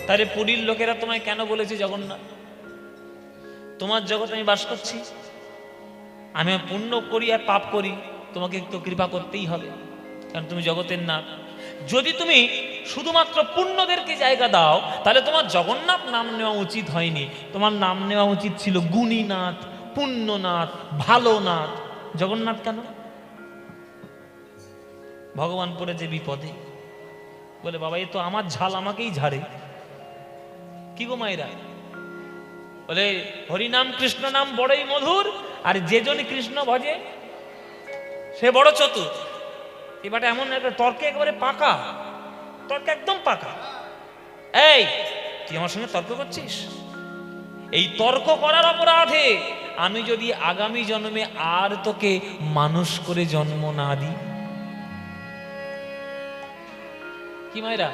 তাহলে পুরীর লোকেরা তোমায় কেন বলেছে জগন্নাথ? তোমার জগৎ আমি বাস করছি, আমি পুণ্য করি আর পাপ করি, তোমাকে তো কৃপা করতেই হবে, কারণ তুমি জগতের নাথ। যদি তুমি শুধুমাত্র পুণ্যদেরকে জায়গা দাও, তাহলে তোমার জগন্নাথ নাম নেওয়া উচিত হয়নি, তোমার নাম নেওয়া উচিত ছিল গুণীনাথ, পুণ্যনাথ, ভালো নাথ। জগন্নাথ কেন? ভগবান পড়েছে বিপদে, বলে বাবা এ তো আমার ঝাল আমাকেই ঝাড়ে। কি গো মায়েরা? বলে হরিনাম কৃষ্ণ নাম বড়ই মধুর, আর যেজন কৃষ্ণ ভজে সে বড় চতুর। এবারে এমন একটা তর্কে একেবারে পাকা, তর্ক একদম পাকা। এই তুই আমার সঙ্গে তর্ক করছিস? এই তর্ক করার অপরাধে আমি যদি আগামী জন্মে আর তোকে মানুষ করে জন্ম না দিই। কি মায়েরা?